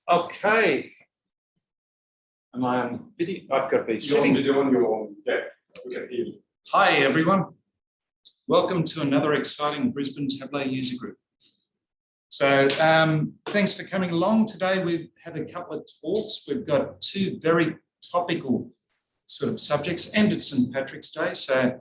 Okay. Am I on video? I've got to be You're on video on your deck. We can hear you. Hi, everyone. Welcome to another exciting Brisbane Tableau user group. So thanks for coming along. Today we have a couple of talks. We've got two very topical sort of subjects, and it's St. Patrick's Day. So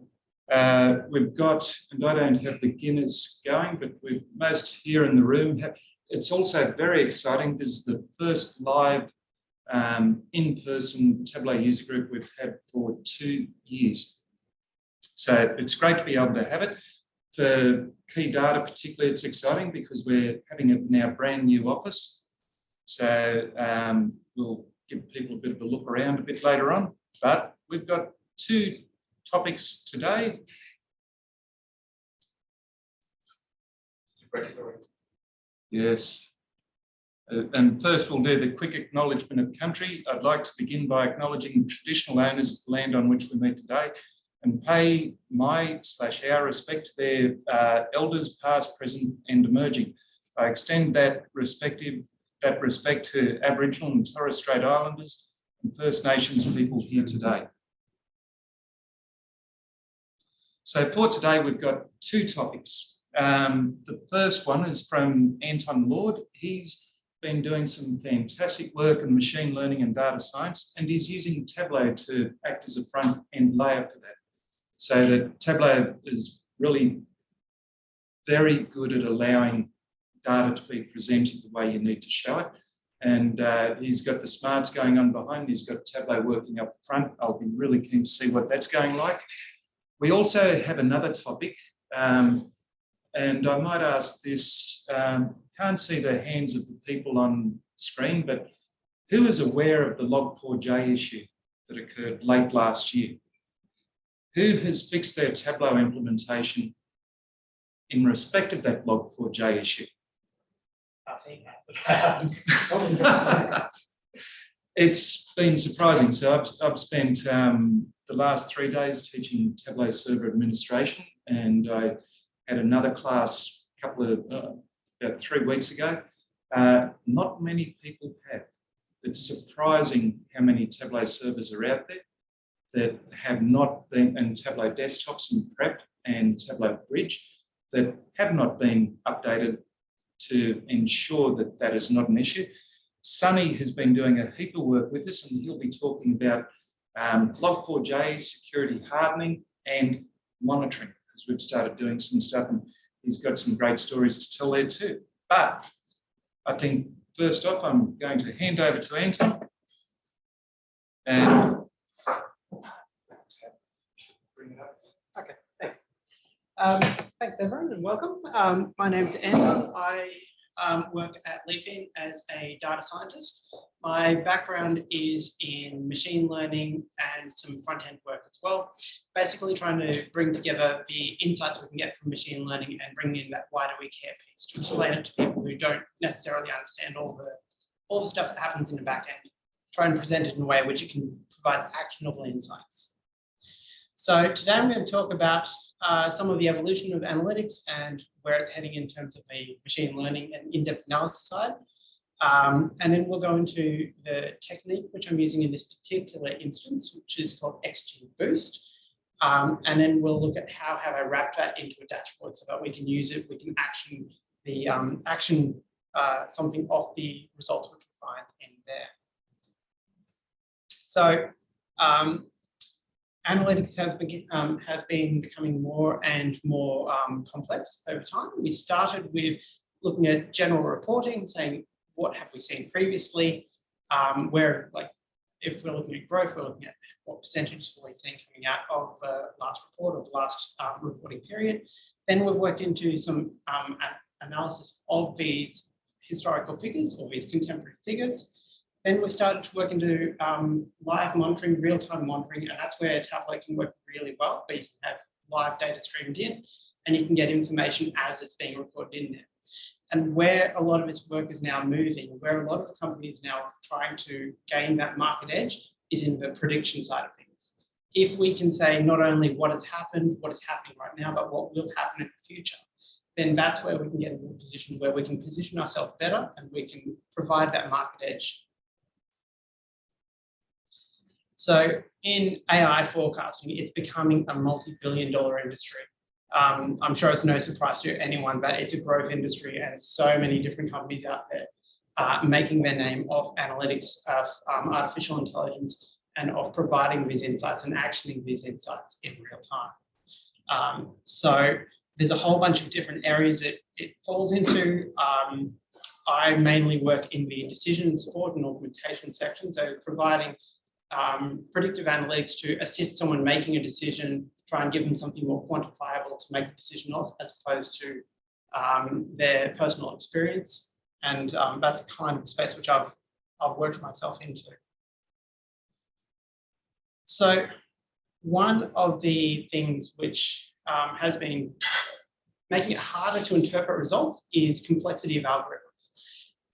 we've got, and I don't have beginners going, but we're most here in the room. It's also very exciting. This is the first live in-person Tableau user group we've had for 2 years. So it's great to be able to have it. For KeyData particularly, it's exciting because we're having it in our brand new office. So we'll give people a bit of a look around a bit later on. But we've got 2 topics today. Yes. And first we'll do the quick acknowledgement of country. I'd like to begin by acknowledging the traditional owners of the land on which we meet today and pay my/our respect to their elders past, present and emerging. I extend that respect to Aboriginal and Torres Strait Islanders and First Nations people here today. So for today we've got 2 topics. The first one is from Anton. He's been doing some fantastic work in machine learning and data science, and he's using Tableau to act as a front-end layer for that. So that Tableau is really very good at allowing data to be presented the way you need to show it. And he's got the smarts going on behind. He's got Tableau working up front. I'll be really keen to see what that's going like. We also have another topic, and I might ask this, can't see the hands of the people on screen, but who is aware of the Log4j issue that occurred late last year? Who has fixed their Tableau implementation in respect of that Log4j issue? It's been surprising. So I've spent the last 3 days teaching Tableau Server administration, and I had another class about 3 weeks ago. Not many people have. It's surprising how many Tableau servers are out there that have not been, and Tableau desktops and Prep and Tableau Bridge, that have not been updated to ensure that that is not an issue. Sunny has been doing a heap of work with us, and he'll be talking about Log4j, security hardening and monitoring, because we've started doing some stuff and he's got some great stories to tell there too. But I think first off, I'm going to hand over to Anton. And bring it up. Okay, thanks. Thanks everyone and welcome. My name is Anton. I work at LeapIn as a data scientist. My background is in machine learning and some front-end work as well. Basically trying to bring together the insights we can get from machine learning and bring in that why do we care piece to explain it to people who don't necessarily understand all the stuff that happens in the back end. Try and present it in a way which it can provide actionable insights. So today I'm going to talk about some of the evolution of analytics and where it's heading in terms of the machine learning and in-depth analysis side. And then we'll go into the technique which I'm using in this particular instance, which is called XGBoost. And then we'll look at how have I wrapped that into a dashboard so that we can use it, we can action the something off the results which we find in there. So analytics have been becoming more and more complex over time. We started with looking at general reporting, saying what have we seen previously, where, like, if we're looking at growth, we're looking at what percentages we're seeing coming out of the last report or the last reporting period. Then we've worked into some analysis of these historical figures or these contemporary figures. Then we started to work into live monitoring, real-time monitoring, and that's where Tableau can work really well, where you can have live data streamed in and you can get information as it's being recorded in there. And where a lot of its work is now moving, where a lot of companies now trying to gain that market edge is in the prediction side of things. If we can say not only what has happened, what is happening right now, but what will happen in the future, then that's where we can get into a position where we can position ourselves better and we can provide that market edge. So in AI forecasting, it's becoming a multi-billion-dollar industry. I'm sure it's no surprise to anyone that it's a growth industry and so many different companies out there making their name off analytics, of artificial intelligence, and of providing these insights and actioning these insights in real time. So there's a whole bunch of different areas it falls into. I mainly work in the decision support and augmentation section, so providing predictive analytics to assist someone making a decision, try and give them something more quantifiable to make a decision of, as opposed to their personal experience. And that's the kind of space which I've worked myself into. So one of the things which has been making it harder to interpret results is complexity of algorithms.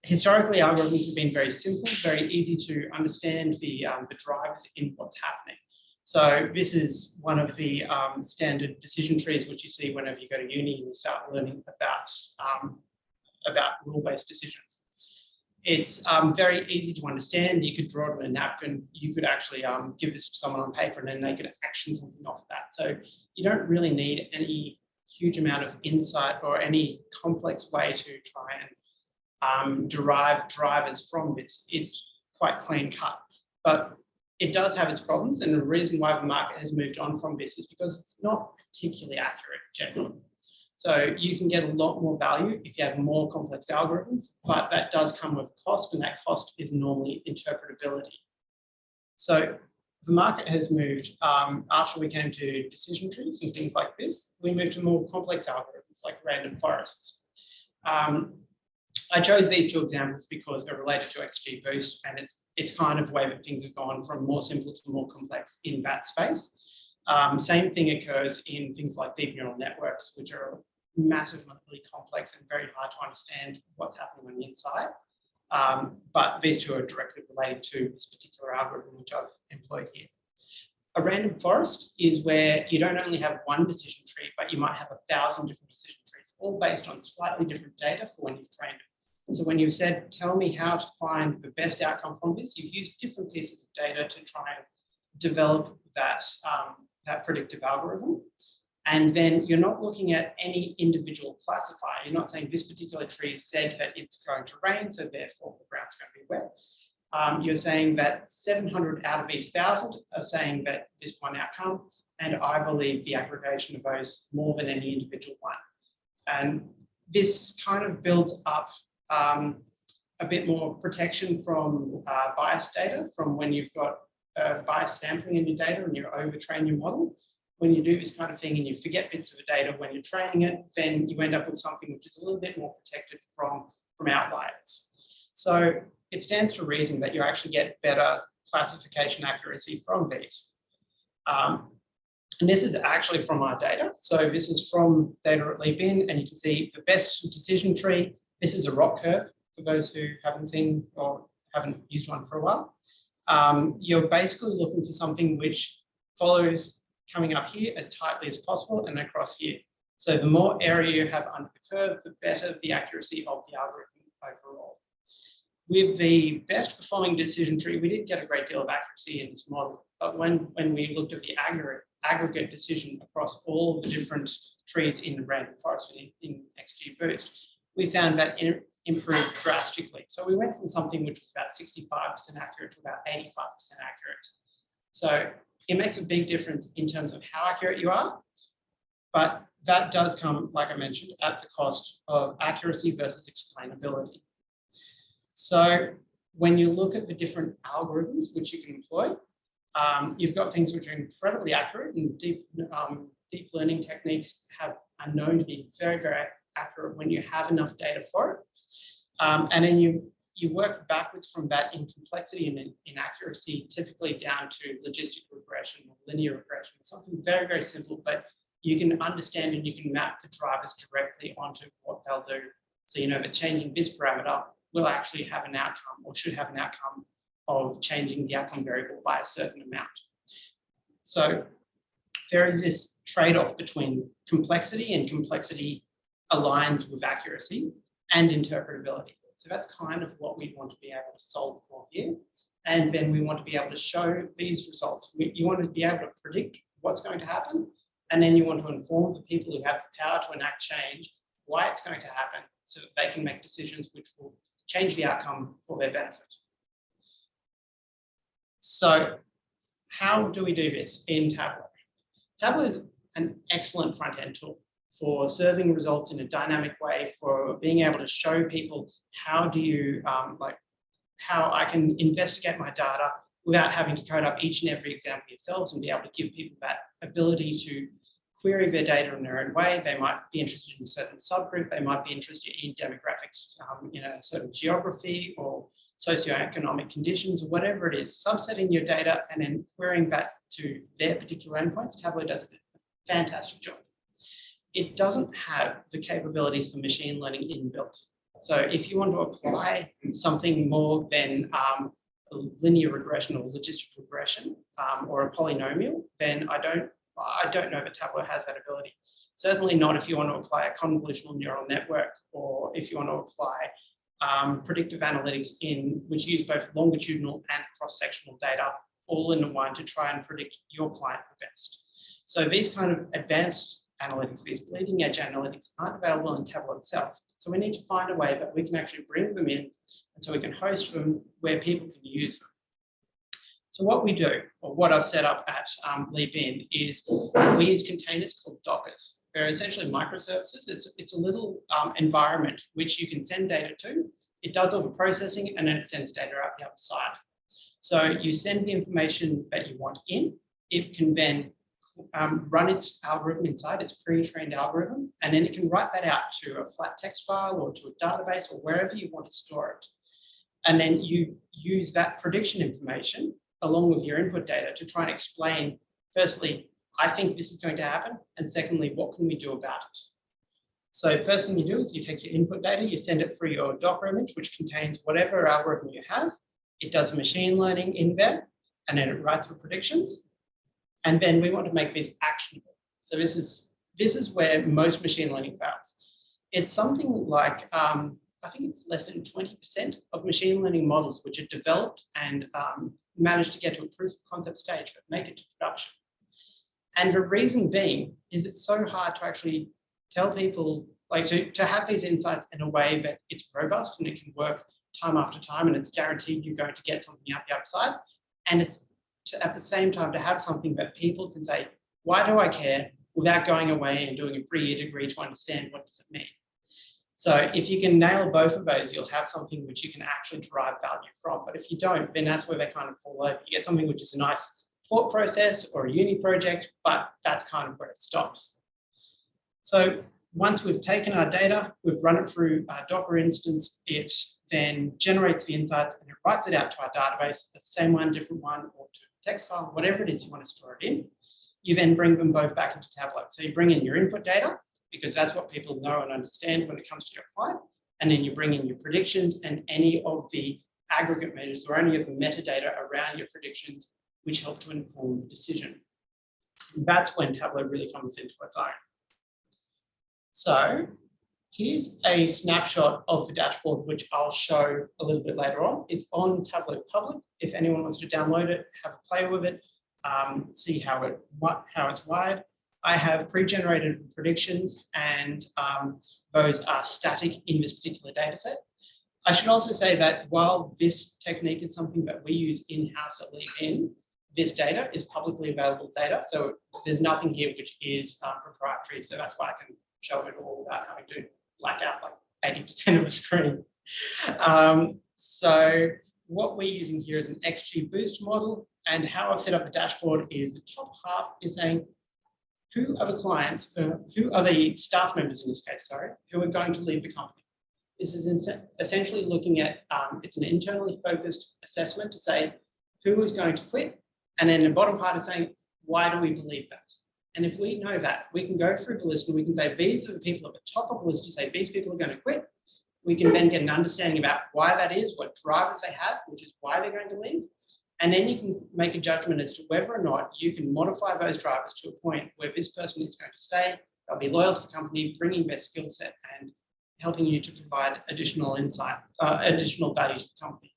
Historically, algorithms have been very simple, very easy to understand the drivers in what's happening. So this is one of the standard decision trees which you see whenever you go to uni and you start learning about rule-based decisions. It's very easy to understand. You could draw it on a napkin. You could actually give this to someone on paper and then they could action something off that. So you don't really need any huge amount of insight or any complex way to try and derive drivers from this. It's quite clean cut, but it does have its problems. And the reason why the market has moved on from this is because it's not particularly accurate generally. So you can get a lot more value if you have more complex algorithms, but that does come with cost, and that cost is normally interpretability. So the market has moved, after we came to decision trees and things like this, we moved to more complex algorithms like random forests. I chose these two examples because they're related to XGBoost, and it's kind of the way that things have gone from more simple to more complex in that space. Same thing occurs in things like deep neural networks, which are massively complex and very hard to understand what's happening on the inside. But these two are directly related to this particular algorithm which I've employed here. A random forest is where you don't only have one decision tree, but you might have 1,000 different decision trees, all based on slightly different data for when you've trained it. So when you said, tell me how to find the best outcome from this, you've used different pieces of data to try and develop that, that predictive algorithm. And then you're not looking at any individual classifier. You're not saying this particular tree said that it's going to rain, so therefore the ground's going to be wet. You're saying that 700 out of these 1,000 are saying that this one outcome, and I believe the aggregation of those more than any individual one. And this kind of builds up a bit more protection from biased data, from when you've got biased sampling in your data and you overtrain your model. When you do this kind of thing and you forget bits of the data when you're training it, then you end up with something which is a little bit more protected from outliers. So it stands to reason that you actually get better classification accuracy from these. And this is actually from our data. So this is from data at LeapIn, and you can see the best decision tree. This is a ROC curve for those who haven't seen or haven't used one for a while. You're basically looking for something which follows coming up here as tightly as possible and across here. So the more area you have under the curve, the better the accuracy of the algorithm overall. With the best performing decision tree, we didn't get a great deal of accuracy in this model, but when we looked at the aggregate decision across all the different trees in the random forest in XGBoost, we found that it improved drastically. So we went from something which was about 65% accurate to about 85% accurate. So it makes a big difference in terms of how accurate you are, but that does come, like I mentioned, at the cost of accuracy versus explainability. So when you look at the different algorithms which you can employ, you've got things which are incredibly accurate, and deep learning techniques are known to be very, very accurate when you have enough data for it. And then you work backwards from that in complexity and in accuracy, typically down to logistic regression or linear regression, something very, very simple, but you can understand and you can map the drivers directly onto what they'll do. So you know that changing this parameter will actually have an outcome, or should have an outcome, of changing the outcome variable by a certain amount. So there is this trade-off between complexity and complexity aligns with accuracy and interpretability. So that's kind of what we want to be able to solve for here. And then we want to be able to show these results. You want to be able to predict what's going to happen, and then you want to inform the people who have the power to enact change why it's going to happen, so that they can make decisions which will change the outcome for their benefit. So how do we do this in Tableau? Tableau is an excellent front-end tool for serving results in a dynamic way, for being able to show people how do you, how I can investigate my data without having to code up each and every example yourselves, and be able to give people that ability to query their data in their own way. They might be interested in a certain subgroup, they might be interested in demographics in a certain geography or socioeconomic conditions, or whatever it is, subsetting your data and then querying that to their particular endpoints. Tableau does a fantastic job. It doesn't have the capabilities for machine learning inbuilt. So if you want to apply something more than a linear regression or logistic regression or a polynomial, then I don't know that Tableau has that ability. Certainly not if you want to apply a convolutional neural network, or if you want to apply predictive analytics which use both longitudinal and cross-sectional data all in one to try and predict your client the best. So these kind of advanced analytics, these bleeding edge analytics, aren't available in Tableau itself. So we need to find a way that we can actually bring them in, and so we can host them where people can use them. So what we do, or what I've set up at LeapIn, is we use containers called Dockers. They're essentially microservices. It's a little environment which you can send data to. It does all the processing, and then it sends data out the other side. So you send the information that you want in. It can then run its algorithm inside, its pre-trained algorithm, and then it can write that out to a flat text file or to a database or wherever you want to store it. And then you use that prediction information along with your input data to try and explain, firstly, I think this is going to happen, and secondly, what can we do about it? So first thing you do is you take your input data, you send it through your Docker image, which contains whatever algorithm you have. It does machine learning in there, and then it writes the predictions. And then we want to make this actionable. So this is where most machine learning fails. It's something like, I think it's less than 20% of machine learning models which are developed and managed to get to a proof of concept stage, but make it to production. And the reason being is it's so hard to actually tell people, like to have these insights in a way that it's robust and it can work time after time, and it's guaranteed you're going to get something out the other side. And it's at the same time to have something that people can say, why do I care, without going away and doing a 3-year degree to understand what does it mean. So if you can nail both of those, you'll have something which you can actually derive value from. But if you don't, then that's where they kind of fall over. You get something which is a nice thought process or a uni project, but that's kind of where it stops. So once we've taken our data, we've run it through our Docker instance, it then generates the insights and it writes it out to our database, the same one, different one, or to a text file, whatever it is you want to store it in. You then bring them both back into Tableau. So you bring in your input data, because that's what people know and understand when it comes to your client. And then you bring in your predictions and any of the aggregate measures or any of the metadata around your predictions, which help to inform the decision. That's when Tableau really comes into its own. So here's a snapshot of the dashboard, which I'll show a little bit later on. It's on Tableau Public. If anyone wants to download it, have a play with it, see how it's wired. I have pre-generated predictions, and those are static in this particular data set. I should also say that while this technique is something that we use in-house at LeapIn, this data is publicly available data. So there's nothing here which is proprietary. So that's why I can show it all without having to black out like 80% of the screen. So what we're using here is an XGBoost model, and how I've set up the dashboard is the top half is saying, who are the clients, who are the staff members in this case, sorry, who are going to leave the company. This is essentially looking at, it's an internally focused assessment to say who is going to quit. And then the bottom part is saying, why do we believe that? And if we know that, we can go through the list and we can say, these are the people at the top of the list to say, these people are going to quit. We can then get an understanding about why that is, what drivers they have, which is why they're going to leave. And then you can make a judgment as to whether or not you can modify those drivers to a point where this person is going to stay, They'll be loyal to the company, bringing their skill set and helping you to provide additional insight, additional value to the company.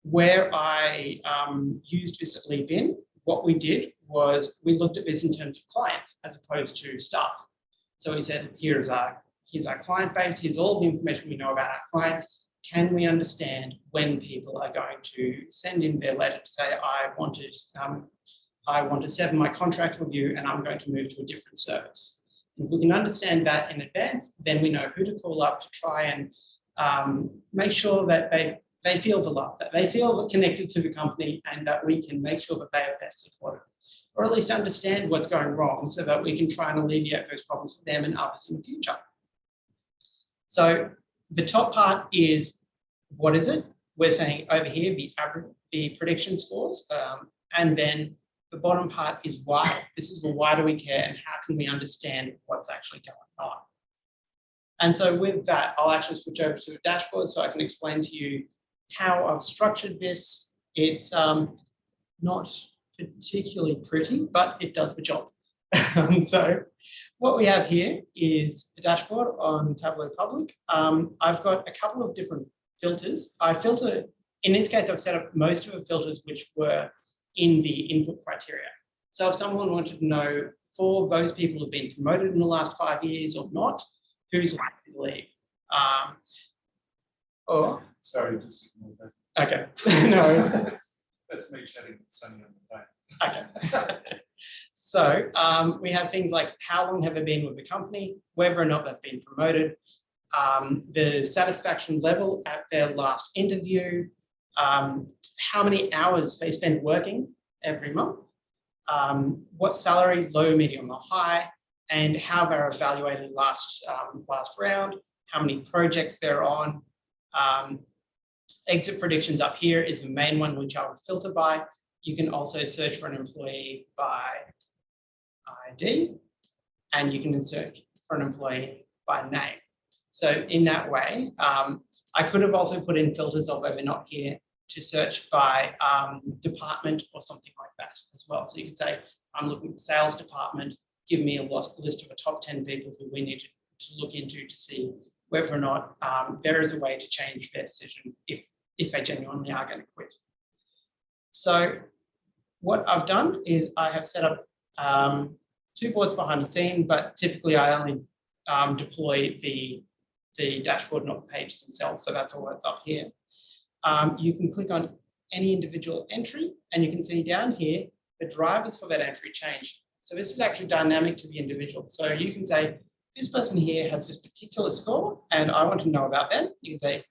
Where I used this at LeapIn, what we did was we looked at this in terms of clients as opposed to staff. So we said, here's our client base, here's all the information we know about our clients. Can we understand when people are going to send in their letter to say, I want to sever my contract with you and I'm going to move to a different service? If we can understand that in advance, then we know who to call up to try and make sure that they feel the love, that they feel connected to the company, and that we can make sure that they are best supported, or at least understand what's going wrong so that we can try and alleviate those problems for them and others in the future. So the top part is, what is it? We're saying over here, the prediction scores, and then the bottom part is why. This is, well, why do we care and how can we understand what's actually going on? And so with that, I'll actually switch over to a dashboard so I can explain to you how I've structured this. It's not particularly pretty, but it does the job. So what we have here is the dashboard on Tableau Public. I've got a couple of different filters. In this case, I've set up most of the filters which were in the input criteria. So if someone wanted to know, for those people who've been promoted in the last 5 years or not, who's likely to leave? Sorry, just ignore that. Okay, no. That's me chatting with Sunny on the phone. Okay. So we have things like how long have they been with the company, whether or not they've been promoted, the satisfaction level at their last interview, how many hours they spend working every month, what salary, low, medium, or high, and how they're evaluated last round, how many projects they're on. Exit predictions up here is the main one, which I would filter by. You can also search for an employee by ID, and you can search for an employee by name. So in that way, I could have also put in filters, although they're not here, to search by department or something like that as well. So you could say, I'm looking at the sales department, give me a list of the top 10 people who we need to look into to see whether or not there is a way to change their decision if they genuinely are going to quit. So what I've done is I have set up 2 boards behind the scene, but typically I only deploy the dashboard, not the pages themselves. So that's all that's up here. You can click on any individual entry and you can see down here, the drivers for that entry change. So this is actually dynamic to the individual. So you can say, this person here has this particular score and I want to know about them. You can say,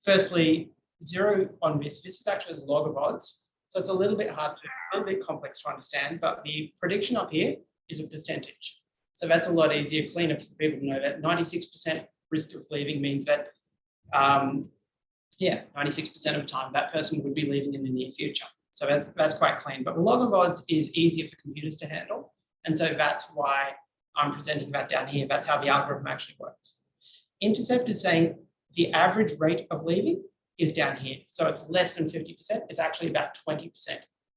firstly, 0 on this. This is actually the log of odds. So it's a little bit hard, a little bit complex to understand, but the prediction up here is a percentage. So that's a lot easier, cleaner for people to know that 96% risk of leaving means that, 96% of the time that person would be leaving in the near future. So that's quite clean. But the log of odds is easier for computers to handle. And so that's why I'm presenting that down here. That's how the algorithm actually works. Intercept is saying the average rate of leaving is down here. So it's less than 50%. It's actually about 20%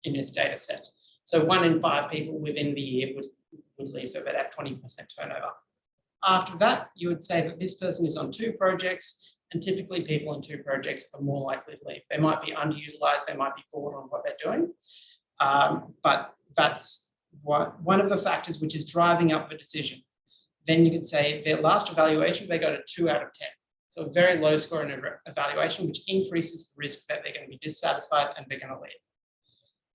in this data set. So 1 in 5 people within the year would leave, so about that 20% turnover. After that, you would say that this person is on 2 projects, and typically people on 2 projects are more likely to leave. They might be underutilized, they might be bored on what they're doing, but that's one of the factors which is driving up the decision. Then you could say their last evaluation, they got a 2 out of 10. So a very low score in evaluation, which increases the risk that they're going to be dissatisfied and they're going to leave.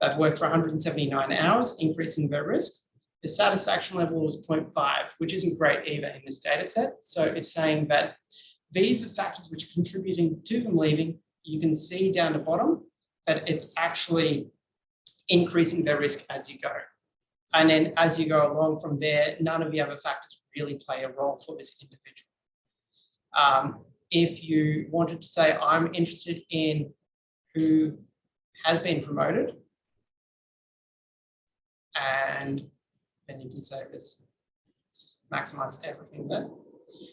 They've worked for 179 hours, increasing their risk. The satisfaction level was 0.5, which isn't great either in this data set. So it's saying that these are factors which are contributing to them leaving. You can see down the bottom that it's actually increasing their risk as you go. And then as you go along from there, none of the other factors really play a role for this individual. If you wanted to say, I'm interested in who has been promoted, and then you can say this, just maximize everything there.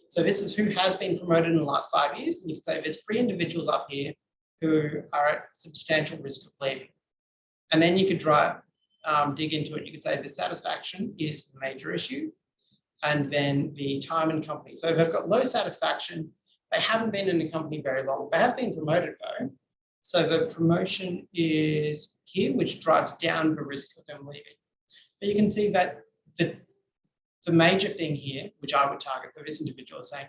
So this is who has been promoted in the last 5 years. And you can say there's 3 individuals up here who are at substantial risk of leaving. And then you could dig into it, you could say the satisfaction is the major issue, and then the time and company. So if they've got low satisfaction, they haven't been in the company very long. They have been promoted though. So the promotion is here, which drives down the risk of them leaving. But you can see that the major thing here, which I would target for this individual, is saying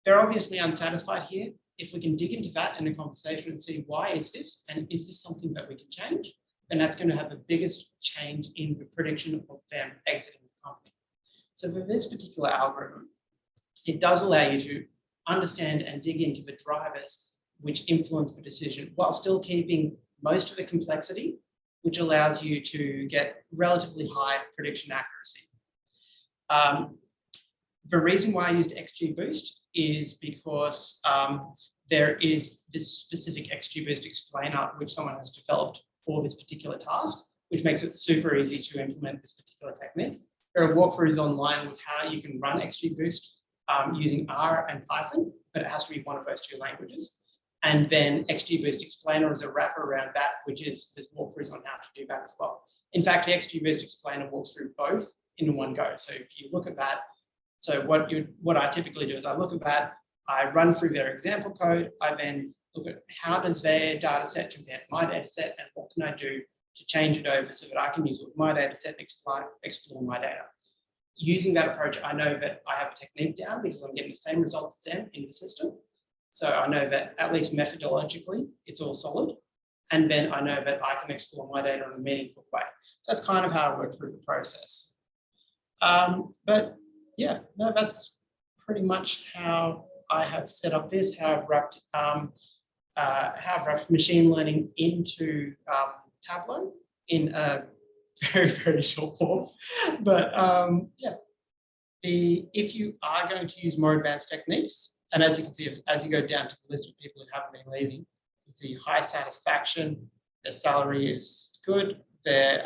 they're obviously unsatisfied here. If we can dig into that in a conversation and see why is this, and is this something that we can change, then that's going to have the biggest change in the prediction of them exiting the company. So for this particular algorithm, it does allow you to understand and dig into the drivers which influence the decision while still keeping most of the complexity, which allows you to get relatively high prediction accuracy. The reason why I used XGBoost is because there is this specific XGBoost explainer which someone has developed for this particular task, which makes it super easy to implement this particular technique. There are walkthroughs online with how you can run XGBoost using R and Python, but it has to be one of those two languages. And then XGBoost Explainer is a wrapper around that, which is there's walkthroughs on how to do that as well. In fact, the XGBoost Explainer walks through both in one go. So if you look at that, so what I typically do is I look at that, I run through their example code, I then look at how does their data set compare to my data set, and what can I do to change it over so that I can use it with my data set and explore my data. Using that approach, I know that I have a technique down because I'm getting the same results as them in the system. So I know that at least methodologically, it's all solid. And then I know that I can explore my data in a meaningful way. So that's kind of how I work through the process. But yeah, no, that's pretty much how I have set up this, how I've wrapped machine learning into Tableau in a very, very short form. But yeah, if you are going to use more advanced techniques, and as you can see, as you go down to the list of people who haven't been leaving, you can see high satisfaction, their salary is good, they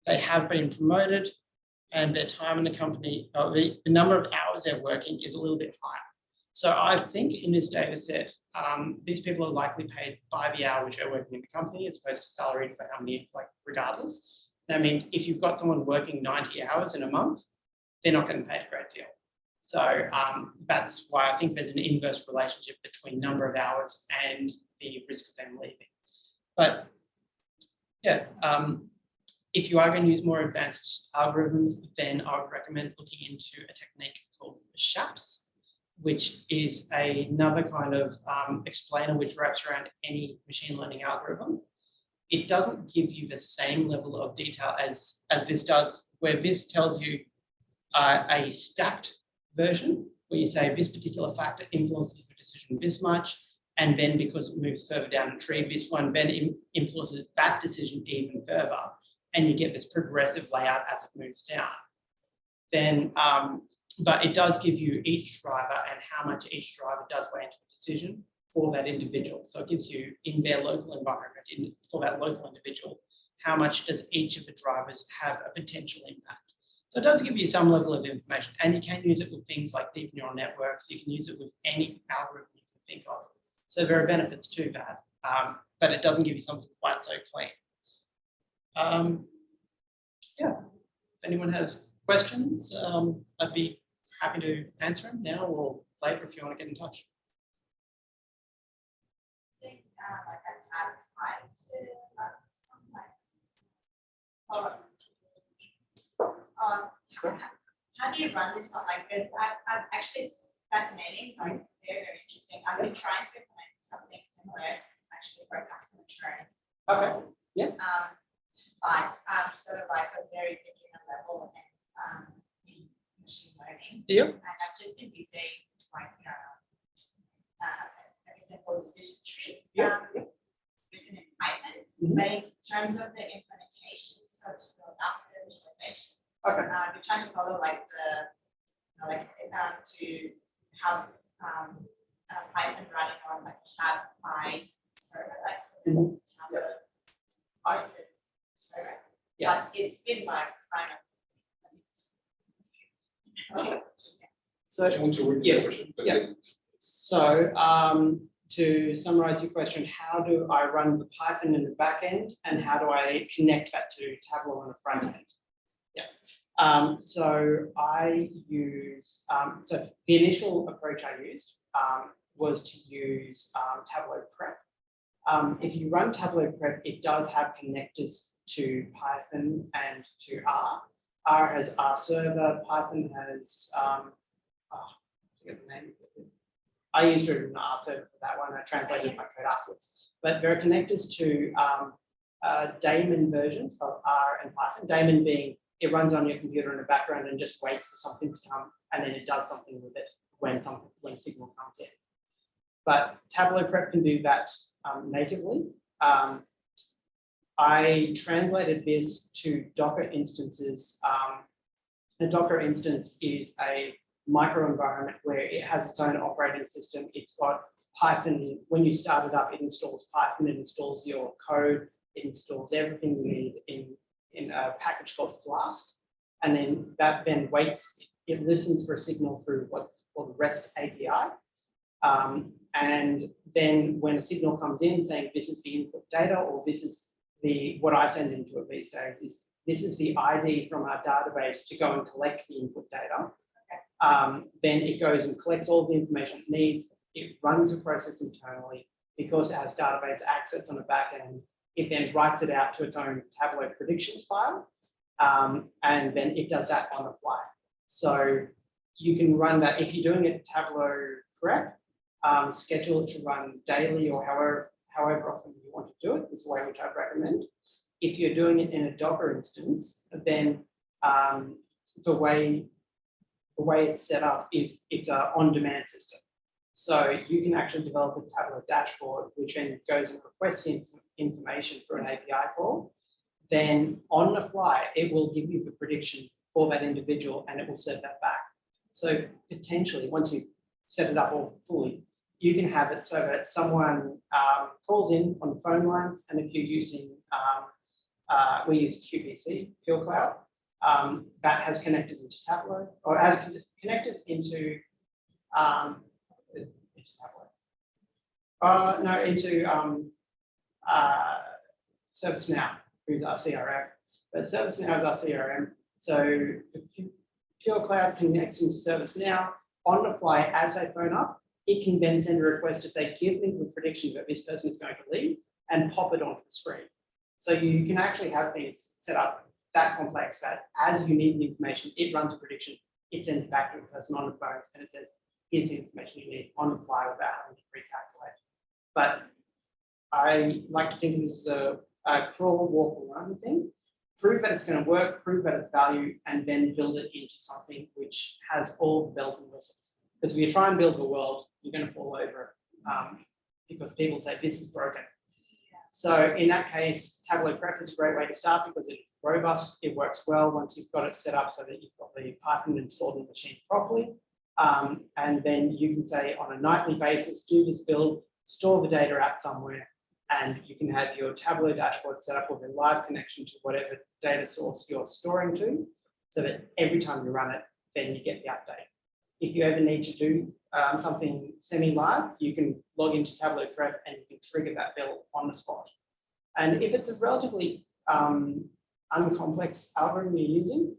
have been promoted, and their time in the company, the number of hours they're working is a little bit higher. So I think in this data set, these people are likely paid by the hour which they're working in the company as opposed to salaried for how many, like regardless. That means if you've got someone working 90 hours in a month, they're not getting paid a great deal. So that's why I think there's an inverse relationship between number of hours and the risk of them leaving. But yeah, if you are going to use more advanced algorithms, then I would recommend looking into a technique called SHAPS, which is another kind of explainer which wraps around any machine learning algorithm. It doesn't give you the same level of detail as this does, where this tells you a stacked version, where you say this particular factor influences the decision this much, and then because it moves further down the tree, this one then influences that decision even further, and you get this progressive layout as it moves down. Then, but it does give you each driver and how much each driver does weigh into the decision for that individual. So it gives you in their local environment, for that local individual, how much does each of the drivers have a potential impact. So it does give you some level of information, and you can use it with things like deep neural networks. You can use it with any algorithm you can think of. So there are benefits to that, but it doesn't give you something quite so clean. Yeah, if anyone has questions, I'd be happy to answer them now or later if you want to get in touch. Like a time to how do you run this on like this? I've actually, it's fascinating, like very, very interesting. I've been trying to implement something similar actually for a customer churn. Okay. Yeah. But sort of like a very beginner level in machine learning. Yeah. And I've just been using like a simple decision tree written in Python. But in terms of the implementation, so just build up the visualization. Okay. We're trying to follow like the to have Python running on like my server, like server. Yeah. But it's been like kind of So Do you want to read the question? yeah. So to summarize your question, how do I run the Python in the back end and how do I connect that to Tableau on the front end? Yeah. So I use, so the initial approach I used was to use Tableau Prep. If you run Tableau Prep, it does have connectors to Python and to R. R has R server, Python has, I forget the name. I used it in R server for that one. I translated my code afterwards. But there are connectors to daemon versions of R and Python. Daemon being it runs on your computer in the background and just waits for something to come, and then it does something with it when signal comes in. But Tableau Prep can do that natively. I translated this to Docker instances. A Docker instance is a microenvironment where it has its own operating system. It's got Python. When you start it up, it installs Python, it installs your code, it installs everything you need in a package called Flask. And then that then waits, it listens for a signal through what's called the REST API. And then when a signal comes in saying this is the input data, or this is what I send into it these days is this is the ID from our database to go and collect the input data. Then it goes and collects all the information it needs. It runs a process internally because it has database access on the back end. It then writes it out to its own Tableau predictions file. And then it does that on the fly. So you can run that if you're doing it Tableau Prep, schedule it to run daily or however often you want to do it is the way which I'd recommend. If you're doing it in a Docker instance, then the way it's set up is it's an on-demand system. So you can actually develop a Tableau dashboard, which then goes and requests information for an API call. Then on the fly, it will give you the prediction for that individual and it will set that back. So potentially, once you set it up all fully, you can have it so that someone calls in on the phone lines, and if you're using, we use QPC, Pure Cloud, that has connectors into Tableau, or has connectors into Tableau. No, into ServiceNow, who's our CRM. But ServiceNow is our CRM. So Pure Cloud connects into ServiceNow on the fly as they phone up. It can then send a request to say, give me the prediction that this person is going to leave and pop it onto the screen. So you can actually have things set up that complex that as you need the information, it runs a prediction, it sends it back to the person on the phone and it says, here's the information you need on the fly without having to recalculate. But I like to think this is a crawl, walk, run thing. Prove that it's going to work, prove that it's value, and then build it into something which has all the bells and whistles. Because if you try and build the world, you're going to fall over because people say this is broken. So in that case, Tableau Prep is a great way to start because it's robust, it works well once you've got it set up so that you've got the Python installed in the machine properly. And then you can say on a nightly basis, do this build, store the data out somewhere, and you can have your Tableau dashboard set up with a live connection to whatever data source you're storing to, so that every time you run it, then you get the update. If you ever need to do something semi-live, you can log into Tableau Prep and you can trigger that build on the spot. And if it's a relatively uncomplex algorithm you're using,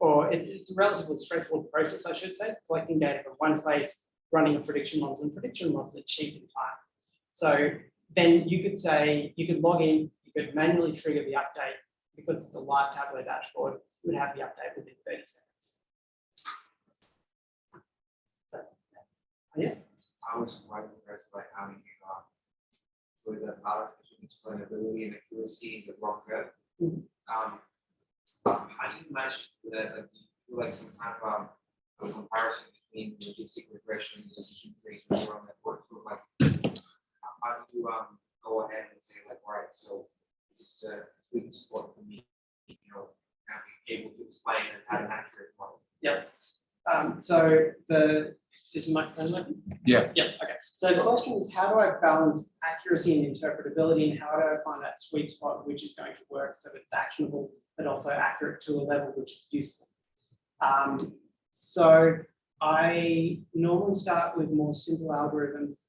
or it's a relatively straightforward process, I should say, collecting data from one place, running a prediction models, and prediction models are cheap in time. So then you could say, you could log in, you could manually trigger the update because it's a live Tableau dashboard, you would have the update within 30 seconds. Yes? I was quite impressed by how you with the artificial explainability and accuracy in the block code. How do you match the like some kind of a comparison between logistic regression and decision trees when you're on that work? So like how do you go ahead and say like, all right, so this is a sweet spot for me, you know, and be able to explain and have an accurate model. Yep. So is my phone working? Yeah. Yeah. Okay. So the question is, how do I balance accuracy and interpretability, and how do I find that sweet spot which is going to work so that it's actionable, but also accurate to a level which is useful? So I normally start with more simple algorithms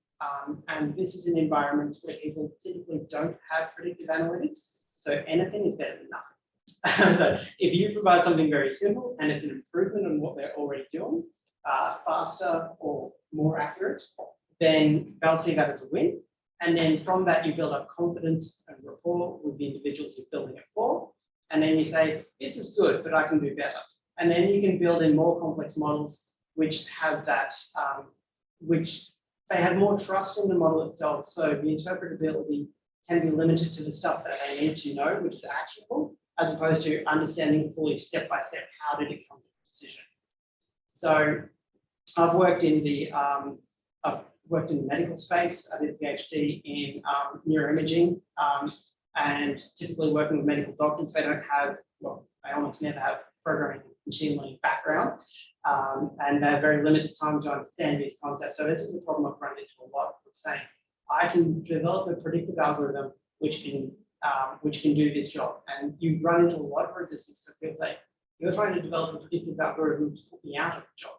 And this is in environments where people typically don't have predictive analytics. So anything is better than nothing. So if you provide something very simple and it's an improvement on what they're already doing, faster or more accurate, then they'll see that as a win. And then from that, you build up confidence and rapport with the individuals you're building it for. And then you say, this is good, but I can do better. And then you can build in more complex models which have that, which they have more trust in the model itself. So the interpretability can be limited to the stuff that they need to know, which is actionable, as opposed to understanding fully step by step how did it come to the decision. So I've worked in the medical space. I did a PhD in neuroimaging, and typically working with medical doctors, they don't have, well, they almost never have programming machine learning background, and they have very limited time to understand these concepts. So this is a problem I've run into a lot of saying, I can develop a predictive algorithm which can do this job. And you run into a lot of resistance because people say, you're trying to develop a predictive algorithm to put me out of the job.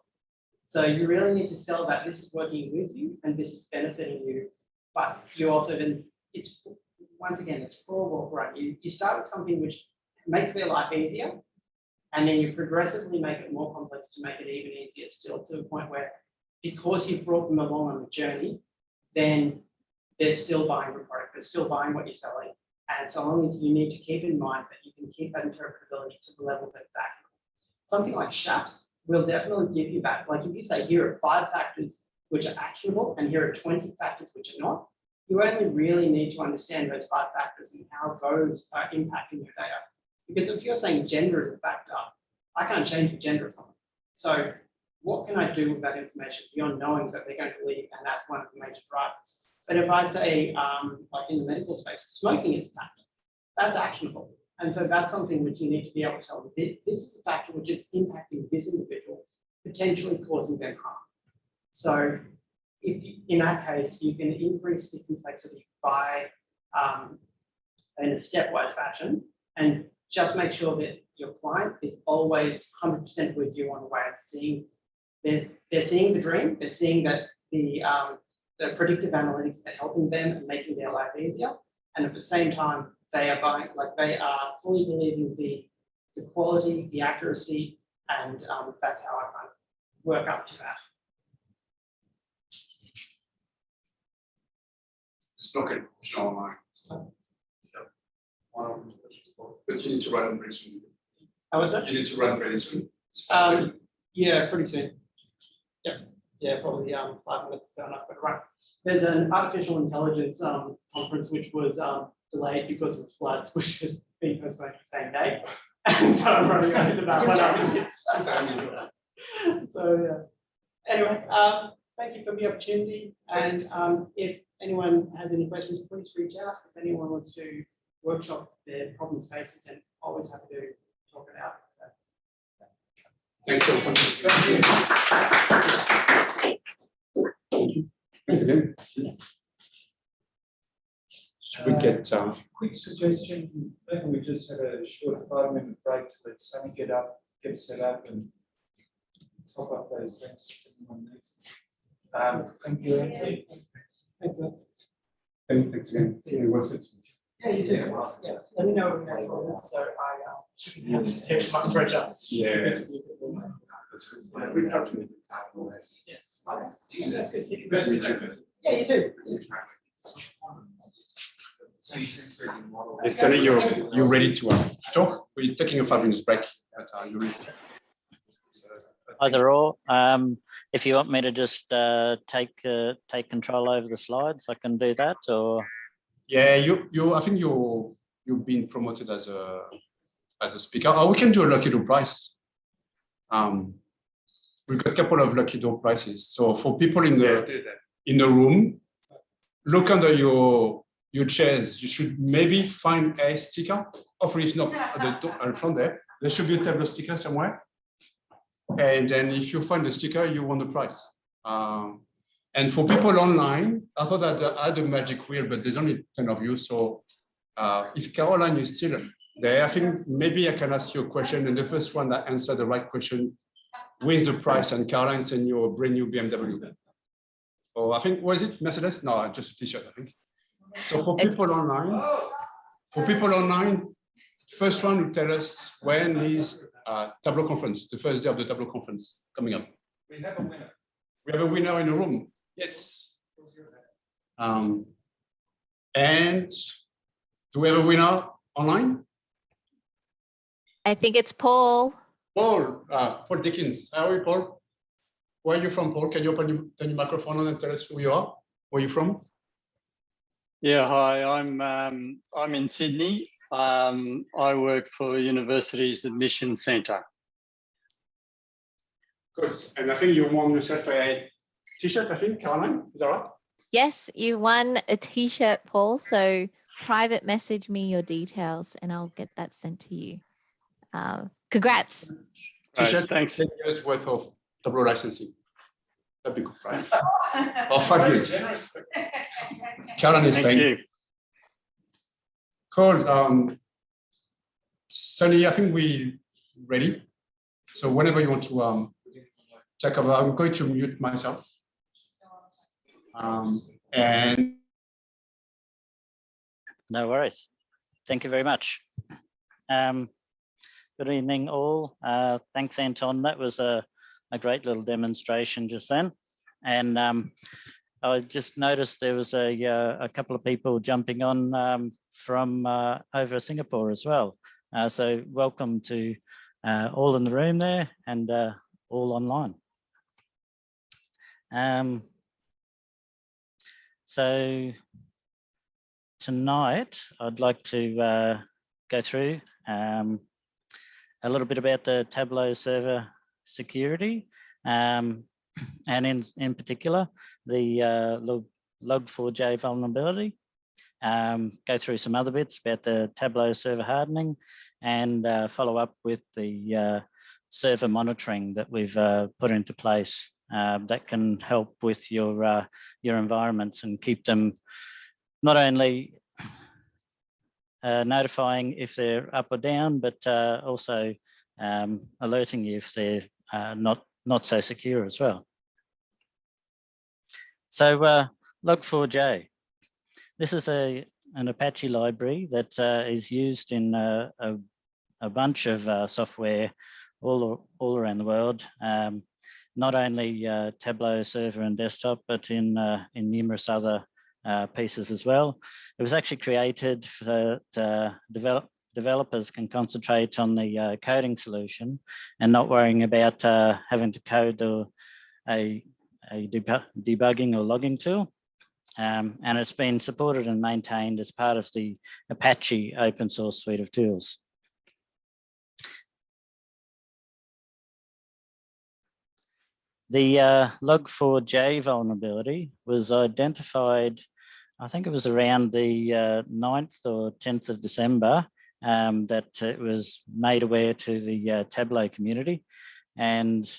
So you really need to sell that this is working with you and this is benefiting you. But you also then, it's once again, it's crawl, walk, run. You start with something which makes their life easier, and then you progressively make it more complex to make it even easier still, to the point where, because you've brought them along on the journey, then they're still buying your product, they're still buying what you're selling. And so long as you need to keep in mind that you can keep that interpretability to the level that it's accurate. Something like SHAPS will definitely give you that. Like if you say, here are 5 factors which are actionable, and here are 20 factors which are not, you only really need to understand those 5 factors and how those are impacting your data. Because if you're saying gender is a factor, I can't change the gender of something. So what can I do with that information beyond knowing that they're going to leave, and that's one of the major drivers. But if I say, like in the medical space, smoking is a factor, that's actionable. And so that's something which you need to be able to tell them, this is a factor which is impacting this individual, potentially causing them harm. So if you, in that case, you can increase the complexity by in a stepwise fashion, and just make sure that your client is always 100% with you on the way of seeing. They're seeing the dream. They're seeing that the predictive analytics are helping them and making their life easier, and at the same time, they are buying, like they are fully believing the quality, the accuracy, and that's how I kind of work up to that. It's not good. Online. But you need to run pretty soon. Oh, what's that? You need to run pretty soon. Yeah, pretty soon. Yep. Yeah, probably 5 minutes is enough to run. There's an artificial intelligence conference which was delayed because of floods, which has been postponed to the same day. And so I'm running out of about 1 hour. So yeah. Anyway, thank you for the opportunity. And if anyone has any questions, please reach out. If anyone wants to workshop their problem spaces, and always happy to talk it out. So, Thank you. Thanks again. Should we get Quick suggestion, maybe we just had a short 5-minute break to let Sunny get set up and top up those drinks if anyone needs. Thank you, Anton. thanks. thanks again. Was it? Yeah, you too. Yeah, let me know if there's one, so I should be able to take my pressure. Yeah. That's good. We've talked to me the Tableau. Yes. That's good. Yeah, you too. Hey, Sunny, you're ready to talk? We're taking a 5 minutes break, but you're ready. Either or. If you want me to just take control over the slides, I can do that. Or yeah, I think you've been promoted as a speaker. Or we can do a lucky door prize. We've got a couple of lucky door prizes. So for people in the room, look under your chairs. You should maybe find a sticker. Hopefully, it's not at the top, in front there. There should be a Tableau sticker somewhere. And then if you find the sticker, you won the prize. And for people online, I thought that I had a magic wheel, but there's only 10 of you. So if Caroline is still there, I think maybe I can ask you a question. And the first one that answered the right question wins the prize. And Caroline sent you a brand new BMW. or I think, was it Mercedes? No, just a t-shirt, I think. So for people online, first one will tell us when is Tableau conference, the first day of the Tableau conference coming up. We have a winner. We have a winner in the room. Yes. And do we have a winner online? I think it's Paul. Paul, Paul Dickens. How are you, Paul? Where are you from, Paul? Can you open your microphone and tell us who you are? Where are you from? Yeah, hi, I'm in Sydney. I work for University's Admission Centre. Good. And I think you won yourself a t-shirt, I think, Caroline, is that right? Yes, you won a t-shirt, Paul. So private message me your details and I'll get that sent to you. Congrats. T-shirt, Thanks. 10 years worth of Tableau licensing. That'd be good, right? Or 5 years. Caroline is Thank paying. you. Cool. Sunny, I think we're ready. So whenever you want to check over, I'm going to mute myself. And No worries. Thank you very much. Good evening, all. Thanks, Anton. That was a great little demonstration just then. And I just noticed there was a couple of people jumping on from over Singapore as well. So welcome to all in the room there and all online. So tonight, I'd like to go through a little bit about the Tableau Server security, and in particular, the Log4j vulnerability. Go through some other bits about the Tableau Server hardening, and follow up with the server monitoring that we've put into place that can help with your environments and keep them not only notifying if they're up or down, but also alerting you if they're not so secure as well. So Log4j, this is an Apache library that is used in a bunch of software all around the world. Not only Tableau Server and desktop, but in numerous other pieces as well. It was actually created so that developers can concentrate on the coding solution and not worrying about having to code or a debugging or logging tool. And it's been supported and maintained as part of the Apache open source suite of tools. The Log4j vulnerability was identified, I think it was around the 9th or 10th of December, that it was made aware to the Tableau community. And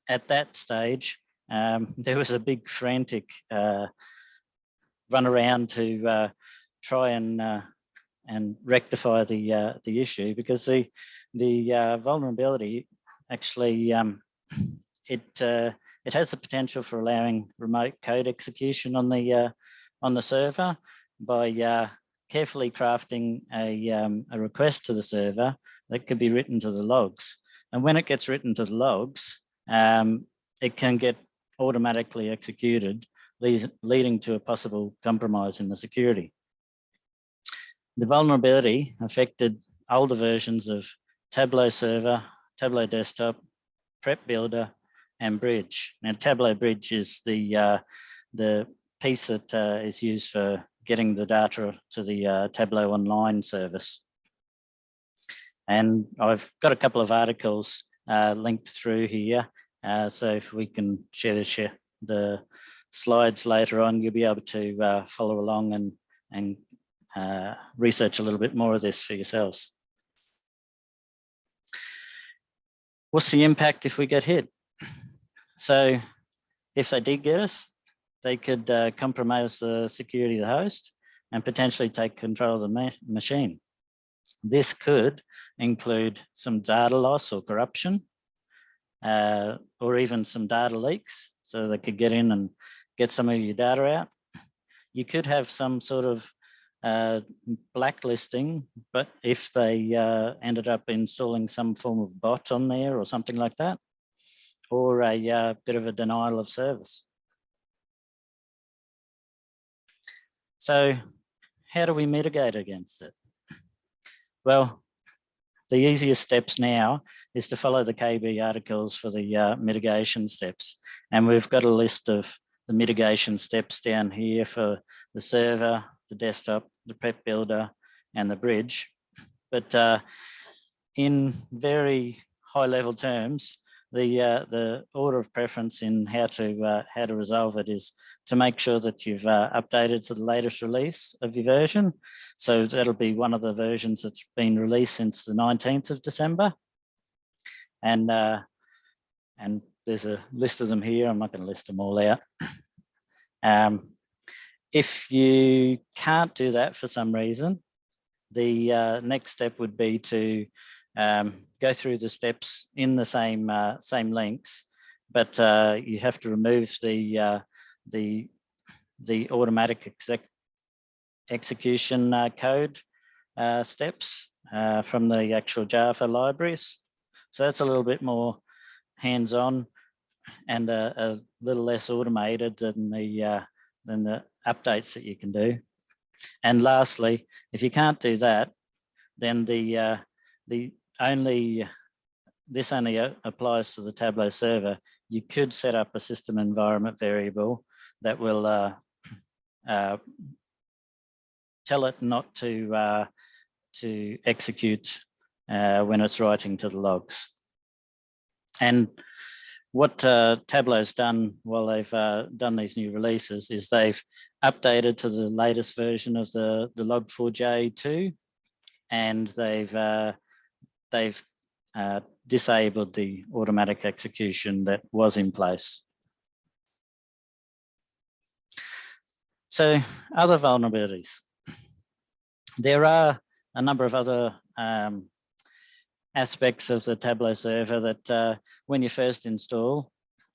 at that stage, there was a big frantic run around to try and rectify the issue, because the vulnerability actually it has the potential for allowing remote code execution on the server by carefully crafting a request to the server that could be written to the logs. And when it gets written to the logs, it can get automatically executed, leading to a possible compromise in the security. The vulnerability affected older versions of Tableau Server, Tableau Desktop, Prep Builder, and Bridge. Now, Tableau Bridge is the piece that is used for getting the data to the Tableau Online service. And I've got a couple of articles linked through here. So if we can share the slides later on, you'll be able to follow along and research a little bit more of this for yourselves. What's the impact if we get hit? So if they did get us, they could compromise the security of the host and potentially take control of the machine. This could include some data loss or corruption, or even some data leaks, so they could get in and get some of your data out. You could have some sort of blacklisting, but if they ended up installing some form of bot on there or something like that, or a bit of a denial of service. So how do we mitigate against it? Well, the easiest steps now is to follow the KB articles for the mitigation steps. And we've got a list of the mitigation steps down here for the server, the desktop, the prep builder, and the bridge. But in very high level terms, the order of preference in how to resolve it is to make sure that you've updated to the latest release of your version. So that'll be one of the versions that's been released since the 19th of December. And there's a list of them here. I'm not going to list them all out. If you can't do that for some reason, the next step would be to go through the steps in the same links, but you have to remove the automatic execution code steps from the actual Java libraries. So that's a little bit more hands-on and a little less automated than the updates that you can do. And lastly, if you can't do that, then this only applies to the Tableau server. You could set up a system environment variable that will tell it not to execute when it's writing to the logs. And what Tableau's done while they've done these new releases is they've updated to the latest version of the log4j2, and they've disabled the automatic execution that was in place. So other vulnerabilities. There are a number of other aspects of the Tableau server that when you first install,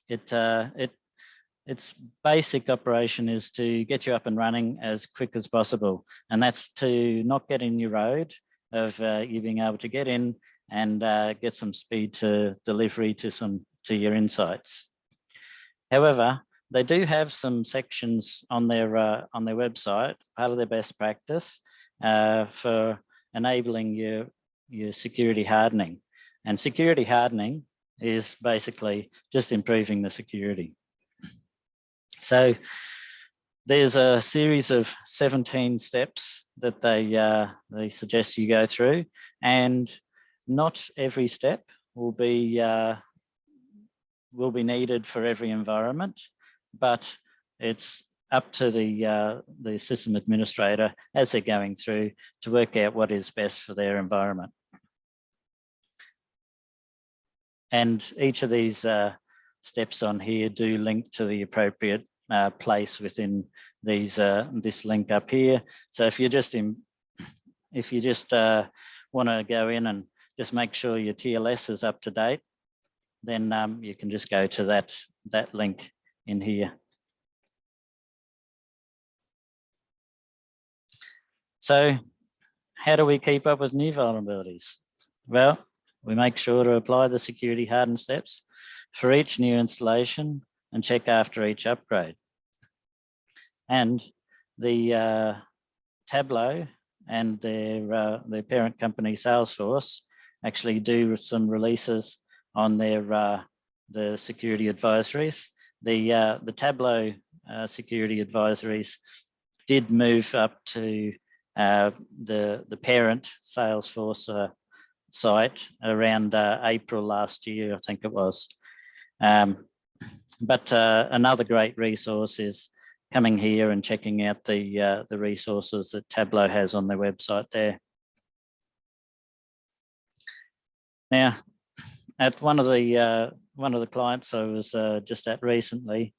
its basic operation is to get you up and running as quick as possible. And that's to not get in your road of you being able to get in and get some speed to delivery to your insights. However, they do have some sections on their website, part of their best practice for enabling your security hardening. And security hardening is basically just improving the security. So there's a series of 17 steps that they suggest you go through, and not every step will be needed for every environment, but it's up to the system administrator as they're going through to work out what is best for their environment. And each of these steps on here do link to the appropriate place within these this link up here. So if you just want to go in and just make sure your TLS is up to date, then you can just go to that link in here. So how do we keep up with new vulnerabilities? Well, we make sure to apply the security hardened steps for each new installation and check after each upgrade. And the Tableau and their parent company Salesforce actually do some releases on their the security advisories. The Tableau security advisories did move up to the parent Salesforce site around April last year, I think it was. But another great resource is coming here and checking out the resources that Tableau has on their website there. Now, at one of the clients I was just at recently,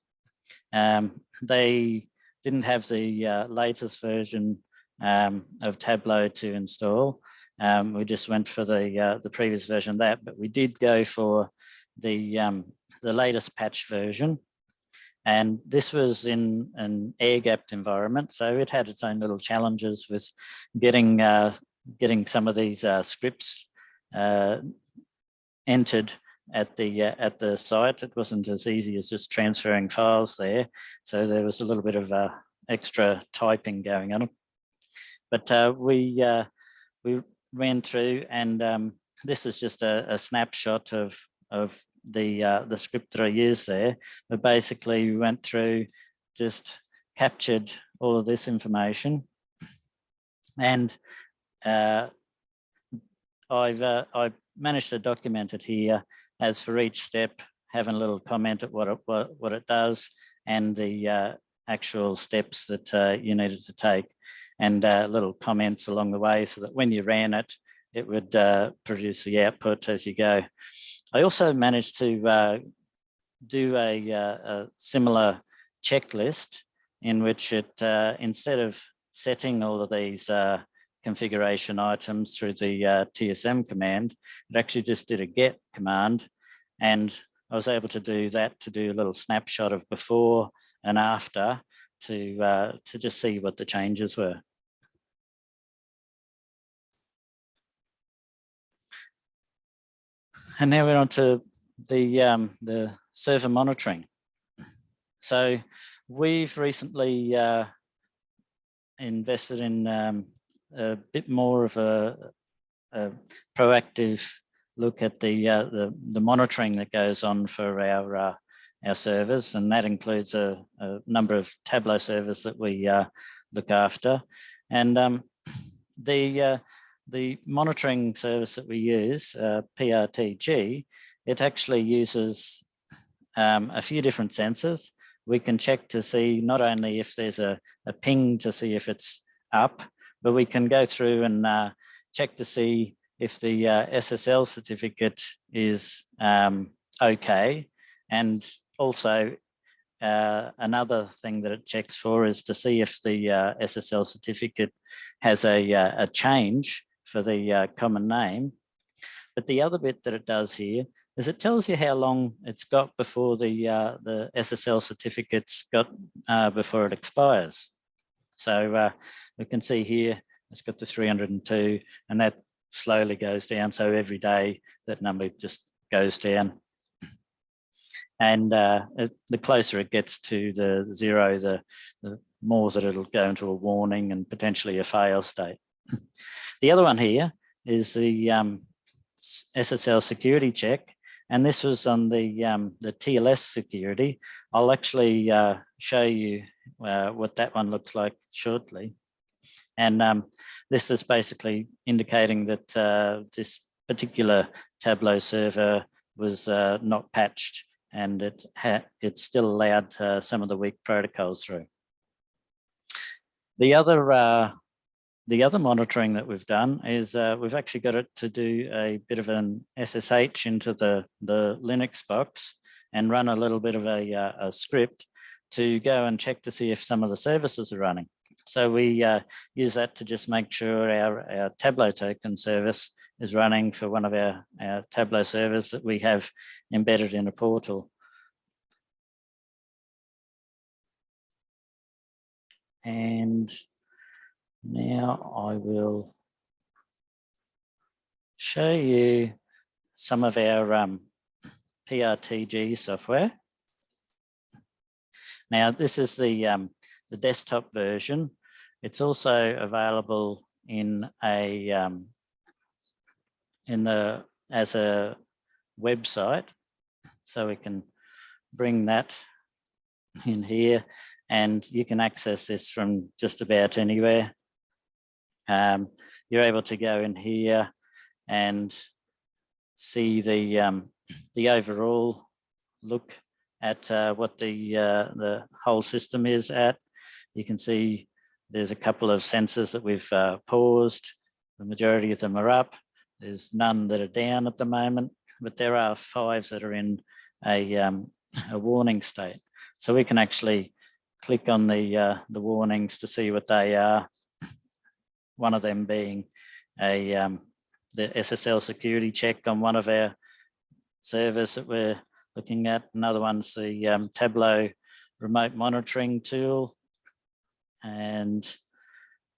they didn't have the latest version of Tableau to install. We just went for the previous version of that, but we did go for the latest patch version. And this was in an air-gapped environment, so it had its own little challenges with getting some of these scripts entered at the site. It wasn't as easy as just transferring files there, so there was a little bit of extra typing going on. But we ran through, and this is just a snapshot of the script that I used there. But basically, we went through, just captured all of this information, and I've managed to document it here as for each step, having a little comment at what it does, and the actual steps that you needed to take, and little comments along the way, so that when you ran it, it would produce the output as you go. I also managed to do a similar checklist in which it, instead of setting all of these configuration items through the TSM command, it actually just did a get command, and I was able to do that, to do a little snapshot of before and after, to just see what the changes were. And now we're on to the server monitoring. So we've recently invested in a bit more of a proactive look at the monitoring that goes on for our servers, and that includes a number of Tableau servers that we look after. And the monitoring service that we use, PRTG, it actually uses a few different sensors. We can check to see not only if there's a ping to see if it's up, but we can go through and check to see if the SSL certificate is okay. And also another thing that it checks for is to see if the SSL certificate has a change for the common name. But the other bit that it does here is it tells you how long it's got before the SSL certificate's got before it expires. So we can see here it's got the 302, and that slowly goes down. So every day that number just goes down. And the closer it gets to the 0, the more that it'll go into a warning and potentially a fail state. The other one here is the SSL security check, and this was on the TLS security. I'll actually show you what that one looks like shortly. And this is basically indicating that this particular Tableau server was not patched, and it's still allowed some of the weak protocols through. The other monitoring that we've done is we've actually got it to do a bit of an SSH into the Linux box and run a little bit of a script to go and check to see if some of the services are running. So we use that to just make sure our Tableau token service is running for one of our Tableau servers that we have embedded in a portal. And now I will show you some of our PRTG software. Now this is the desktop version. It's also available in as a website, so we can bring that in here, and you can access this from just about anywhere. You're able to go in here and see the overall look at what the whole system is at. You can see there's a couple of sensors that we've paused. The majority of them are up. There's none that are down at the moment, but there are 5 that are in a warning state. So we can actually click on the warnings to see what they are. One of them being the SSL security check on one of our servers that we're looking at. Another one's the Tableau remote monitoring tool. And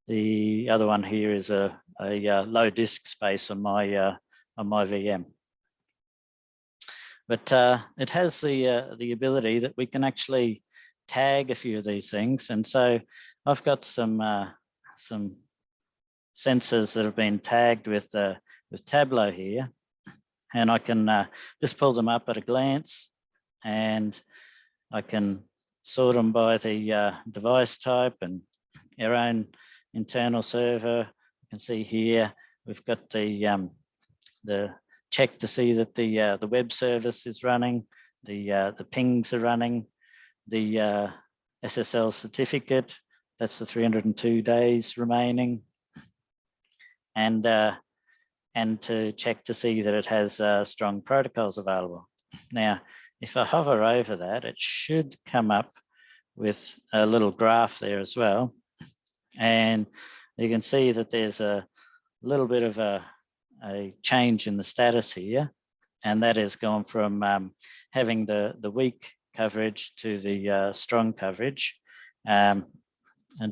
the other one here is a low disk space on my VM. But it has the ability that we can actually tag a few of these things. And so I've got some sensors that have been tagged with Tableau here, and I can just pull them up at a glance, and I can sort them by the device type and our own internal server. You can see here we've got the check to see that the web service is running, the pings are running, the SSL certificate, that's the 302 days remaining, and to check to see that it has strong protocols available. Now, if I hover over that, it should come up with a little graph there as well. And you can see that there's a little bit of a change in the status here. And that has gone from having the weak coverage to the strong coverage, and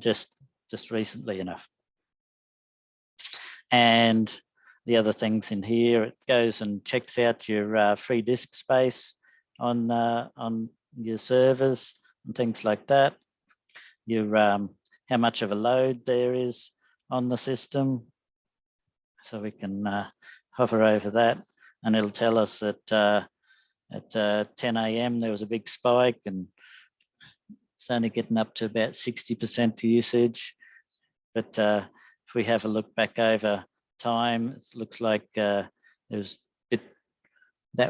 just recently enough. And the other things in here, it goes and checks out your free disk space on your servers and things like that. Your how much of a load there is on the system. So we can hover over that, and it'll tell us that at 10 a.m. there was a big spike, and it's only getting up to about 60% usage. But if we have a look back over time, it looks like that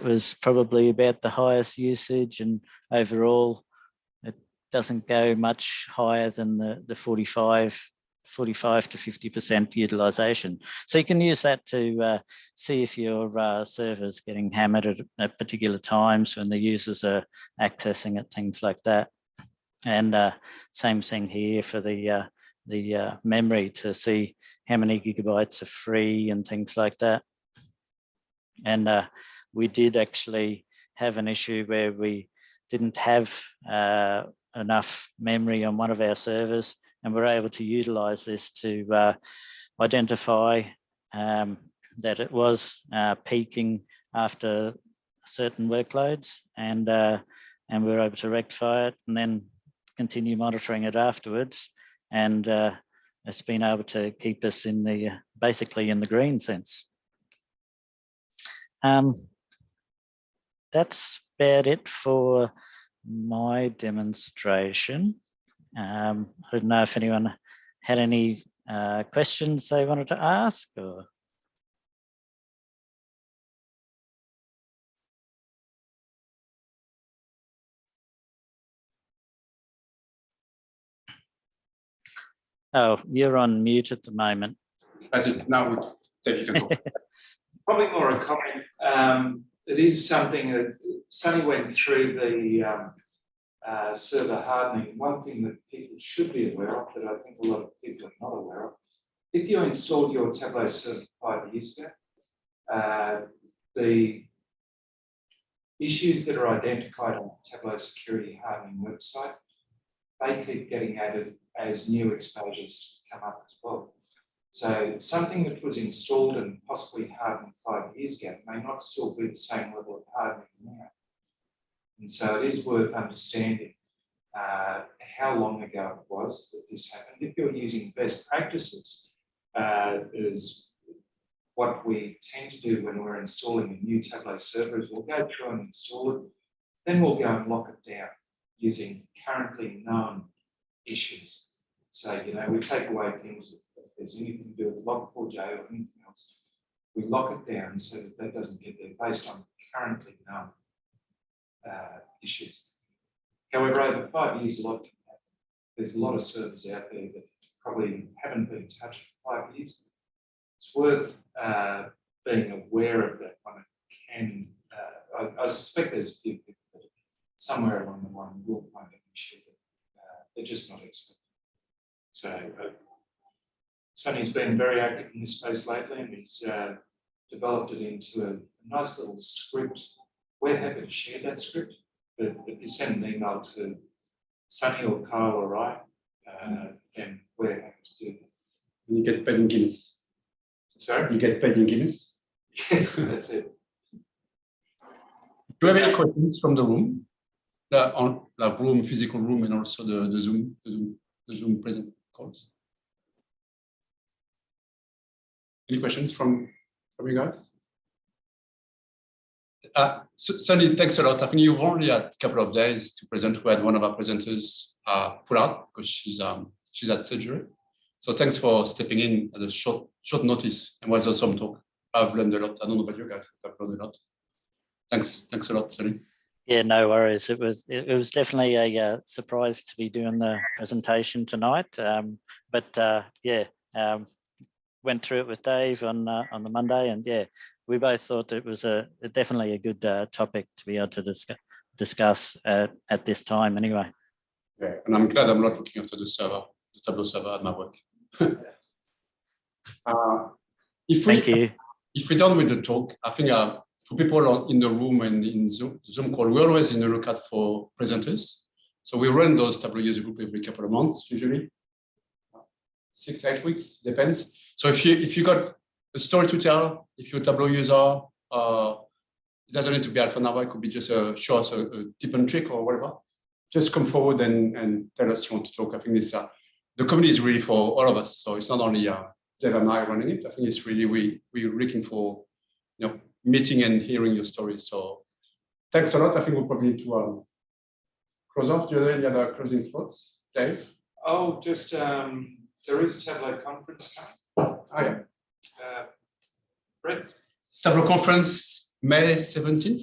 was probably about the highest usage, and overall it doesn't go much higher than the 45 to 50% utilization. So you can use that to see if your server's getting hammered at particular times when the users are accessing it, things like that. And same thing here for the memory, to see how many gigabytes are free and things like that. And we did actually have an issue where we didn't have enough memory on one of our servers, and we're able to utilize this to identify that it was peaking after certain workloads, and we were able to rectify it and then continue monitoring it afterwards. And it's been able to keep us in the basically in the green sense. That's about it for my demonstration. I don't know if anyone had any questions they wanted to ask, or. Oh, you're on mute at the moment. That's it. Now we take control. Probably more a comment. It is something that Sunny went through the server hardening. One thing that people should be aware of, that I think a lot of people are not aware of, if you installed your Tableau Server 5 years ago, the issues that are identified on the Tableau Security Hardening website, they keep getting added as new exposures come up as well. So something that was installed and possibly hardened 5 years ago may not still be the same level of hardening now. And so it is worth understanding how long ago it was that this happened. If you're using best practices, is what we tend to do when we're installing a new Tableau server is we'll go through and install it, then we'll go and lock it down using currently known issues. So, you know, we take away things, if there's anything to do with Log4j or anything else, we lock it down so that that doesn't get there based on currently known issues. However, over 5 years, a lot can happen. There's a lot of servers out there that probably haven't been touched for 5 years. It's worth being aware of that one. It can, I suspect there's a few people that somewhere along the line will find an issue that they're just not expecting. So Sonny's been very active in this space lately, and he's developed it into a nice little script. We're happy to share that script, but if you send an email to Sunny or Carl or I, then we're happy to do that. You get paid in Guinness. Sorry? You get paid in Guinness. Yes, that's it. Do you have any questions from the room? The room, physical room, and also the Zoom present calls. Any questions from you guys? Sunny, thanks a lot. I think you've only had a couple of days to present. We had one of our presenters pull out because she's at surgery. So thanks for stepping in at a short notice and was an awesome talk. I've learned a lot. I don't know about you guys, but I've learned a lot. Thanks a lot, Sunny. Yeah, no worries. It was definitely a surprise to be doing the presentation tonight. Went through it with Dave on the Monday, and yeah, we both thought it was definitely a good topic to be able to discuss at this time anyway. Yeah, and I'm glad I'm not looking after the Tableau server at my work. Thank you. If we're done with the talk, I think for people in the room and in Zoom call, we're always in the lookout for presenters. So we run those Tableau user group every couple of months, usually 6 to 8 weeks, depends. So if you got a story to tell, if you're a Tableau user, it doesn't need to be Alpha Nova, it could be just show us a tip and trick or whatever. Just come forward and tell us you want to talk. I think this the community is really for all of us. So it's not only Dave and I running it. I think it's really we're looking for meeting and hearing your stories. So thanks a lot. I think we'll probably need to close off. Do you have any other closing thoughts, Dave? Oh, just there is Tableau conference coming. Oh yeah. Fred? Tableau conference May 17th.